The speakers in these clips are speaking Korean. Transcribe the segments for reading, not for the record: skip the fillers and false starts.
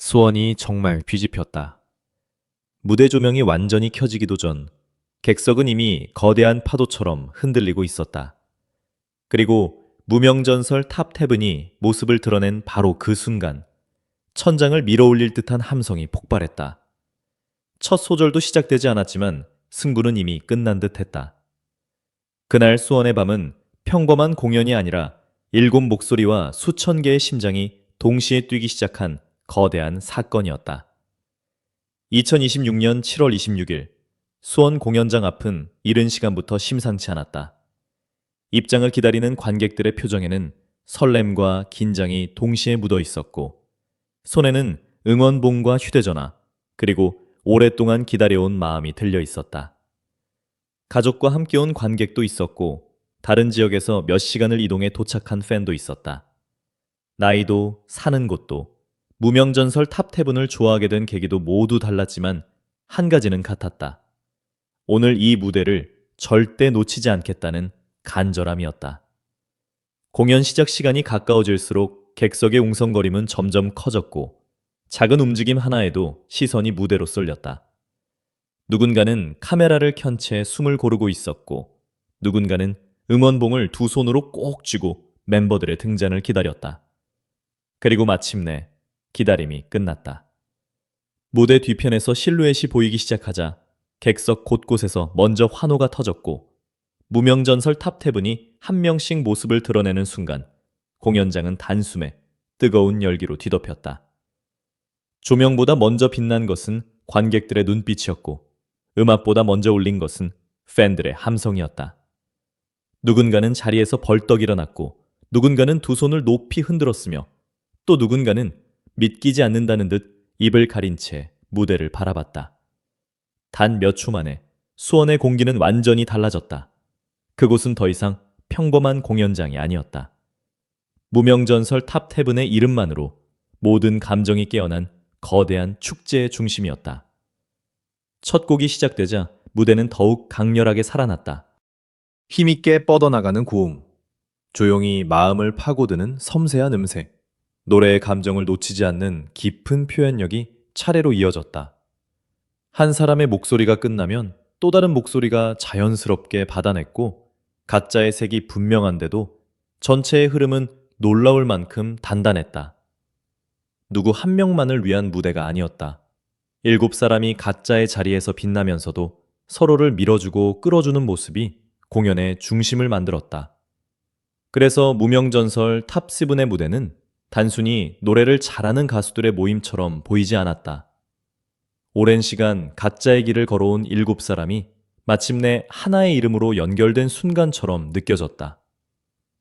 수원이 정말 뒤집혔다. 무대 조명이 완전히 켜지기도 전 객석은 이미 거대한 파도처럼 흔들리고 있었다. 그리고 무명전설 탑7이 모습을 드러낸 바로 그 순간 천장을 밀어올릴 듯한 함성이 폭발했다. 첫 소절도 시작되지 않았지만 승부는 이미 끝난 듯했다. 그날 수원의 밤은 평범한 공연이 아니라 일곱 목소리와 수천 개의 심장이 동시에 뛰기 시작한 거대한 사건이었다. 2026년 7월 26일 수원 공연장 앞은 이른 시간부터 심상치 않았다. 입장을 기다리는 관객들의 표정에는 설렘과 긴장이 동시에 묻어 있었고 손에는 응원봉과 휴대전화 그리고 오랫동안 기다려온 마음이 들려 있었다. 가족과 함께 온 관객도 있었고 다른 지역에서 몇 시간을 이동해 도착한 팬도 있었다. 나이도 사는 곳도 무명전설 탑7을 좋아하게 된 계기도 모두 달랐지만 한 가지는 같았다. 오늘 이 무대를 절대 놓치지 않겠다는 간절함이었다. 공연 시작 시간이 가까워질수록 객석의 웅성거림은 점점 커졌고 작은 움직임 하나에도 시선이 무대로 쏠렸다. 누군가는 카메라를 켠 채 숨을 고르고 있었고 누군가는 응원봉을 두 손으로 꼭 쥐고 멤버들의 등장을 기다렸다. 그리고 마침내 기다림이 끝났다. 무대 뒤편에서 실루엣이 보이기 시작하자 객석 곳곳에서 먼저 환호가 터졌고 무명전설 탑7이 한 명씩 모습을 드러내는 순간 공연장은 단숨에 뜨거운 열기로 뒤덮였다. 조명보다 먼저 빛난 것은 관객들의 눈빛이었고 음악보다 먼저 울린 것은 팬들의 함성이었다. 누군가는 자리에서 벌떡 일어났고 누군가는 두 손을 높이 흔들었으며 또 누군가는 믿기지 않는다는 듯 입을 가린 채 무대를 바라봤다. 단 몇 초 만에 수원의 공기는 완전히 달라졌다. 그곳은 더 이상 평범한 공연장이 아니었다. 무명전설 탑7의 이름만으로 모든 감정이 깨어난 거대한 축제의 중심이었다. 첫 곡이 시작되자 무대는 더욱 강렬하게 살아났다. 힘있게 뻗어나가는 고음, 조용히 마음을 파고드는 섬세한 음색, 노래의 감정을 놓치지 않는 깊은 표현력이 차례로 이어졌다. 한 사람의 목소리가 끝나면 또 다른 목소리가 자연스럽게 받아냈고 가짜의 색이 분명한데도 전체의 흐름은 놀라울 만큼 단단했다. 누구 한 명만을 위한 무대가 아니었다. 7사람이 가짜의 자리에서 빛나면서도 서로를 밀어주고 끌어주는 모습이 공연의 중심을 만들었다. 그래서 무명전설 탑7의 무대는 단순히 노래를 잘하는 가수들의 모임처럼 보이지 않았다. 오랜 시간 가짜의 길을 걸어온 7사람이 마침내 하나의 이름으로 연결된 순간처럼 느껴졌다.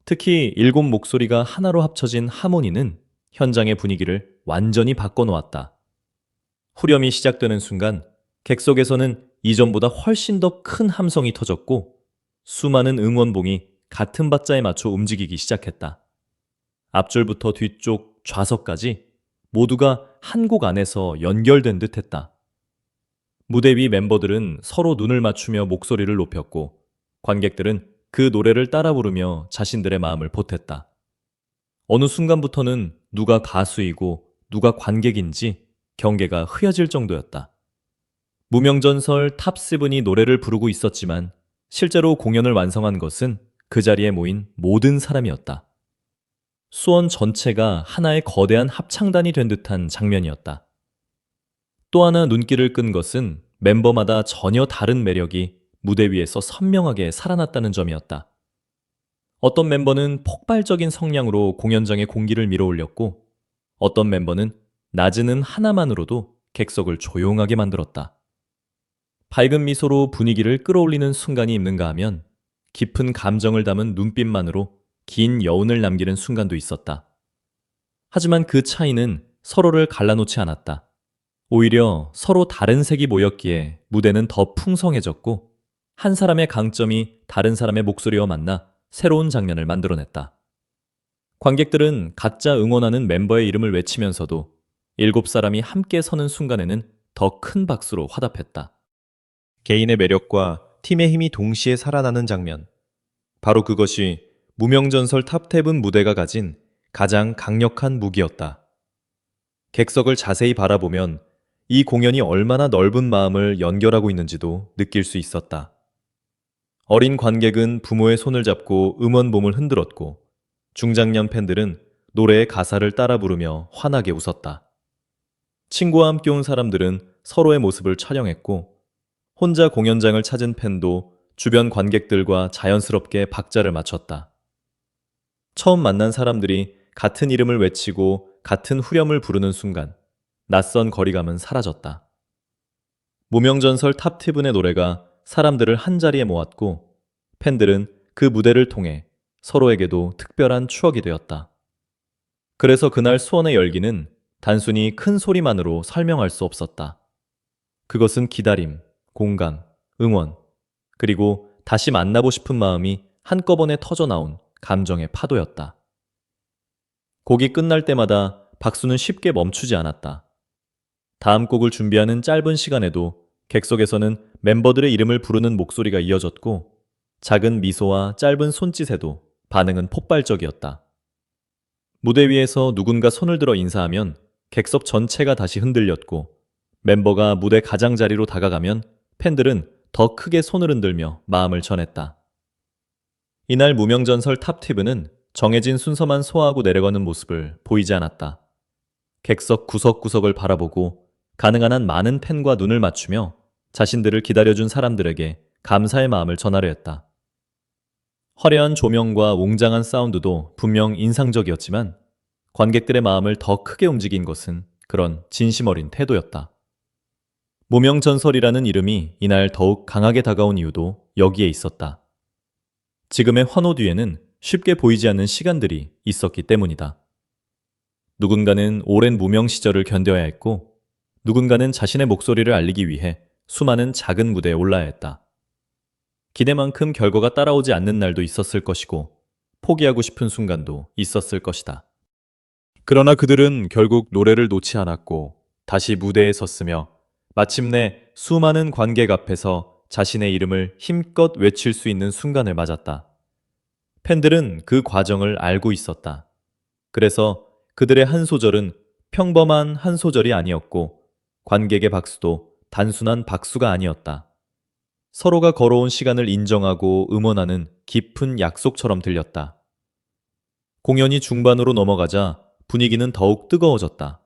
특히 7 목소리가 하나로 합쳐진 하모니는 현장의 분위기를 완전히 바꿔놓았다. 후렴이 시작되는 순간 객석에서는 이전보다 훨씬 더 큰 함성이 터졌고 수많은 응원봉이 같은 박자에 맞춰 움직이기 시작했다. 앞줄부터 뒤쪽, 좌석까지 모두가 한 곡 안에서 연결된 듯 했다. 무대 위 멤버들은 서로 눈을 맞추며 목소리를 높였고 관객들은 그 노래를 따라 부르며 자신들의 마음을 보탰다. 어느 순간부터는 누가 가수이고 누가 관객인지 경계가 흐려질 정도였다. 무명전설 탑7이 노래를 부르고 있었지만 실제로 공연을 완성한 것은 그 자리에 모인 모든 사람이었다. 수원 전체가 하나의 거대한 합창단이 된 듯한 장면이었다. 또 하나 눈길을 끈 것은 멤버마다 전혀 다른 매력이 무대 위에서 선명하게 살아났다는 점이었다. 어떤 멤버는 폭발적인 성량으로 공연장의 공기를 밀어올렸고 어떤 멤버는 낮은 음 하나만으로도 객석을 조용하게 만들었다. 밝은 미소로 분위기를 끌어올리는 순간이 있는가 하면 깊은 감정을 담은 눈빛만으로 긴 여운을 남기는 순간도 있었다. 하지만 그 차이는 서로를 갈라놓지 않았다. 오히려 서로 다른 색이 모였기에 무대는 더 풍성해졌고 한 사람의 강점이 다른 사람의 목소리와 만나 새로운 장면을 만들어냈다. 관객들은 가짜 응원하는 멤버의 이름을 외치면서도 7사람이 함께 서는 순간에는 더 큰 박수로 화답했다. 개인의 매력과 팀의 힘이 동시에 살아나는 장면. 바로 그것이 무명전설 탑7 무대가 가진 가장 강력한 무기였다. 객석을 자세히 바라보면 이 공연이 얼마나 넓은 마음을 연결하고 있는지도 느낄 수 있었다. 어린 관객은 부모의 손을 잡고 응원봉을 흔들었고, 중장년 팬들은 노래의 가사를 따라 부르며 환하게 웃었다. 친구와 함께 온 사람들은 서로의 모습을 촬영했고, 혼자 공연장을 찾은 팬도 주변 관객들과 자연스럽게 박자를 맞췄다. 처음 만난 사람들이 같은 이름을 외치고 같은 후렴을 부르는 순간, 낯선 거리감은 사라졌다. 무명전설 탑티븐의 노래가 사람들을 한자리에 모았고, 팬들은 그 무대를 통해 서로에게도 특별한 추억이 되었다. 그래서 그날 수원의 열기는 단순히 큰 소리만으로 설명할 수 없었다. 그것은 기다림, 공감, 응원, 그리고 다시 만나고 싶은 마음이 한꺼번에 터져나온 감정의 파도였다. 곡이 끝날 때마다 박수는 쉽게 멈추지 않았다. 다음 곡을 준비하는 짧은 시간에도 객석에서는 멤버들의 이름을 부르는 목소리가 이어졌고, 작은 미소와 짧은 손짓에도 반응은 폭발적이었다. 무대 위에서 누군가 손을 들어 인사하면 객석 전체가 다시 흔들렸고, 멤버가 무대 가장자리로 다가가면 팬들은 더 크게 손을 흔들며 마음을 전했다. 이날 무명전설 탑티브는 정해진 순서만 소화하고 내려가는 모습을 보이지 않았다. 객석 구석구석을 바라보고 가능한 한 많은 팬과 눈을 맞추며 자신들을 기다려준 사람들에게 감사의 마음을 전하려 했다. 화려한 조명과 웅장한 사운드도 분명 인상적이었지만, 관객들의 마음을 더 크게 움직인 것은 그런 진심 어린 태도였다. 무명전설이라는 이름이 이날 더욱 강하게 다가온 이유도 여기에 있었다. 지금의 환호 뒤에는 쉽게 보이지 않는 시간들이 있었기 때문이다. 누군가는 오랜 무명 시절을 견뎌야 했고, 누군가는 자신의 목소리를 알리기 위해 수많은 작은 무대에 올라야 했다. 기대만큼 결과가 따라오지 않는 날도 있었을 것이고, 포기하고 싶은 순간도 있었을 것이다. 그러나 그들은 결국 노래를 놓지 않았고 다시 무대에 섰으며, 마침내 수많은 관객 앞에서 자신의 이름을 힘껏 외칠 수 있는 순간을 맞았다. 팬들은 그 과정을 알고 있었다. 그래서 그들의 한 소절은 평범한 한 소절이 아니었고, 관객의 박수도 단순한 박수가 아니었다. 서로가 걸어온 시간을 인정하고 응원하는 깊은 약속처럼 들렸다. 공연이 중반으로 넘어가자 분위기는 더욱 뜨거워졌다.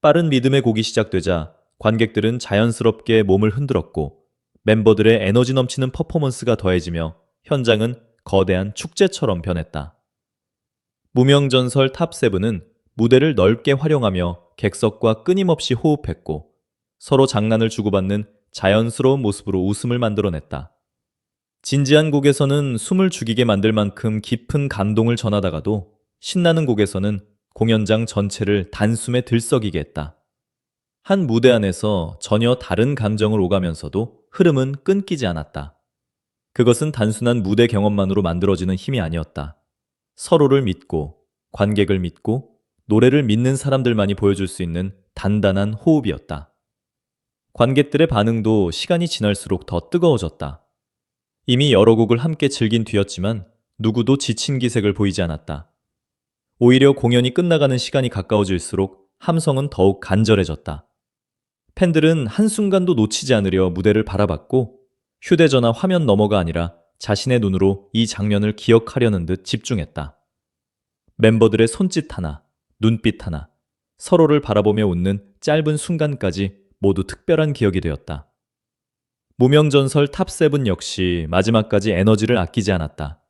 빠른 리듬의 곡이 시작되자 관객들은 자연스럽게 몸을 흔들었고, 멤버들의 에너지 넘치는 퍼포먼스가 더해지며 현장은 거대한 축제처럼 변했다. 무명전설 탑세븐은 무대를 넓게 활용하며 객석과 끊임없이 호흡했고, 서로 장난을 주고받는 자연스러운 모습으로 웃음을 만들어냈다. 진지한 곡에서는 숨을 죽이게 만들 만큼 깊은 감동을 전하다가도, 신나는 곡에서는 공연장 전체를 단숨에 들썩이게 했다. 한 무대 안에서 전혀 다른 감정을 오가면서도 흐름은 끊기지 않았다. 그것은 단순한 무대 경험만으로 만들어지는 힘이 아니었다. 서로를 믿고, 관객을 믿고, 노래를 믿는 사람들만이 보여줄 수 있는 단단한 호흡이었다. 관객들의 반응도 시간이 지날수록 더 뜨거워졌다. 이미 여러 곡을 함께 즐긴 뒤였지만 누구도 지친 기색을 보이지 않았다. 오히려 공연이 끝나가는 시간이 가까워질수록 함성은 더욱 간절해졌다. 팬들은 한순간도 놓치지 않으려 무대를 바라봤고, 휴대전화 화면 너머가 아니라 자신의 눈으로 이 장면을 기억하려는 듯 집중했다. 멤버들의 손짓 하나, 눈빛 하나, 서로를 바라보며 웃는 짧은 순간까지 모두 특별한 기억이 되었다. 무명전설 탑세븐 역시 마지막까지 에너지를 아끼지 않았다.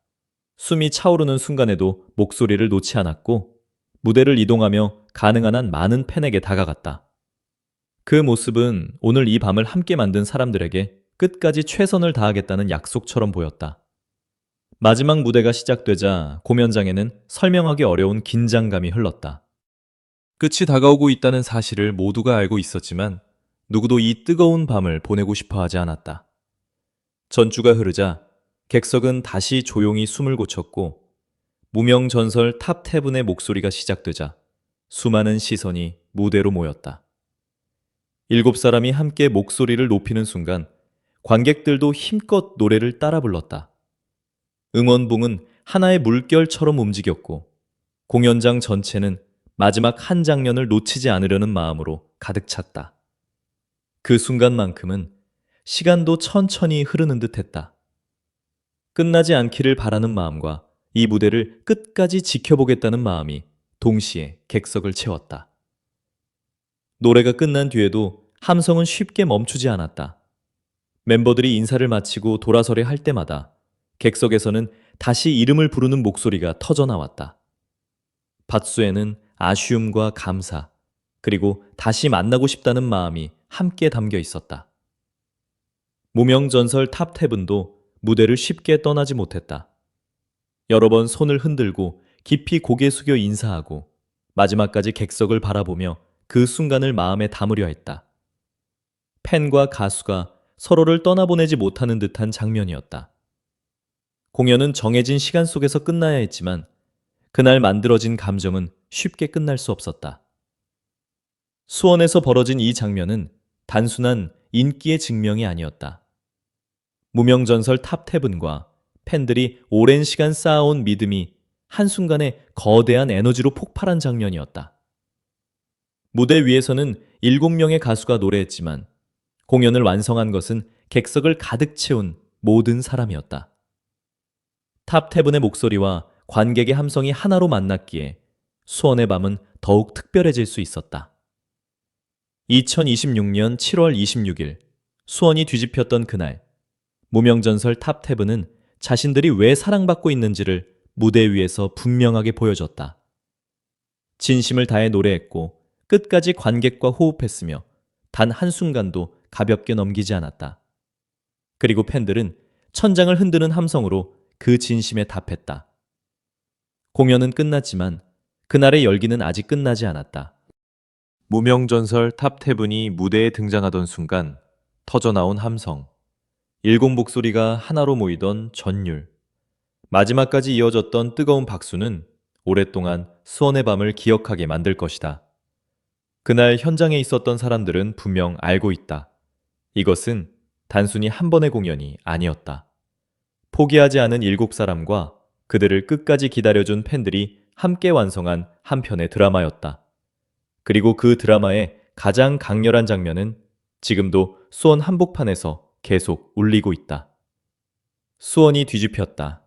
숨이 차오르는 순간에도 목소리를 놓지 않았고, 무대를 이동하며 가능한 한 많은 팬에게 다가갔다. 그 모습은 오늘 이 밤을 함께 만든 사람들에게 끝까지 최선을 다하겠다는 약속처럼 보였다. 마지막 무대가 시작되자 공연장에는 설명하기 어려운 긴장감이 흘렀다. 끝이 다가오고 있다는 사실을 모두가 알고 있었지만 누구도 이 뜨거운 밤을 보내고 싶어 하지 않았다. 전주가 흐르자 객석은 다시 조용히 숨을 고쳤고, 무명전설 탑7의 목소리가 시작되자 수많은 시선이 무대로 모였다. 7사람이 함께 목소리를 높이는 순간 관객들도 힘껏 노래를 따라 불렀다. 응원봉은 하나의 물결처럼 움직였고, 공연장 전체는 마지막 한 장면을 놓치지 않으려는 마음으로 가득 찼다. 그 순간만큼은 시간도 천천히 흐르는 듯 했다. 끝나지 않기를 바라는 마음과 이 무대를 끝까지 지켜보겠다는 마음이 동시에 객석을 채웠다. 노래가 끝난 뒤에도 함성은 쉽게 멈추지 않았다. 멤버들이 인사를 마치고 돌아서려 할 때마다 객석에서는 다시 이름을 부르는 목소리가 터져 나왔다. 밧수에는 아쉬움과 감사, 그리고 다시 만나고 싶다는 마음이 함께 담겨 있었다. 무명전설 탑7도 무대를 쉽게 떠나지 못했다. 여러 번 손을 흔들고 깊이 고개 숙여 인사하고 마지막까지 객석을 바라보며 그 순간을 마음에 담으려 했다. 팬과 가수가 서로를 떠나보내지 못하는 듯한 장면이었다. 공연은 정해진 시간 속에서 끝나야 했지만 그날 만들어진 감정은 쉽게 끝날 수 없었다. 수원에서 벌어진 이 장면은 단순한 인기의 증명이 아니었다. 무명전설 탑7과 팬들이 오랜 시간 쌓아온 믿음이 한순간에 거대한 에너지로 폭발한 장면이었다. 무대 위에서는 7명의 가수가 노래했지만 공연을 완성한 것은 객석을 가득 채운 모든 사람이었다. 탑7의 목소리와 관객의 함성이 하나로 만났기에 수원의 밤은 더욱 특별해질 수 있었다. 2026년 7월 26일 수원이 뒤집혔던 그날, 무명전설 탑7은 자신들이 왜 사랑받고 있는지를 무대 위에서 분명하게 보여줬다. 진심을 다해 노래했고 끝까지 관객과 호흡했으며 단 한순간도 가볍게 넘기지 않았다. 그리고 팬들은 천장을 흔드는 함성으로 그 진심에 답했다. 공연은 끝났지만 그날의 열기는 아직 끝나지 않았다. 무명전설 탑7이 무대에 등장하던 순간 터져나온 함성, 일곱 목소리가 하나로 모이던 전율, 마지막까지 이어졌던 뜨거운 박수는 오랫동안 수원의 밤을 기억하게 만들 것이다. 그날 현장에 있었던 사람들은 분명 알고 있다. 이것은 단순히 한 번의 공연이 아니었다. 포기하지 않은 7사람과 그들을 끝까지 기다려준 팬들이 함께 완성한 한 편의 드라마였다. 그리고 그 드라마의 가장 강렬한 장면은 지금도 수원 한복판에서 계속 울리고 있다. 수원이 뒤집혔다.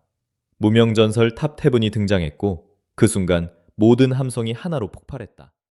무명전설 탑7이 등장했고 그 순간 모든 함성이 하나로 폭발했다.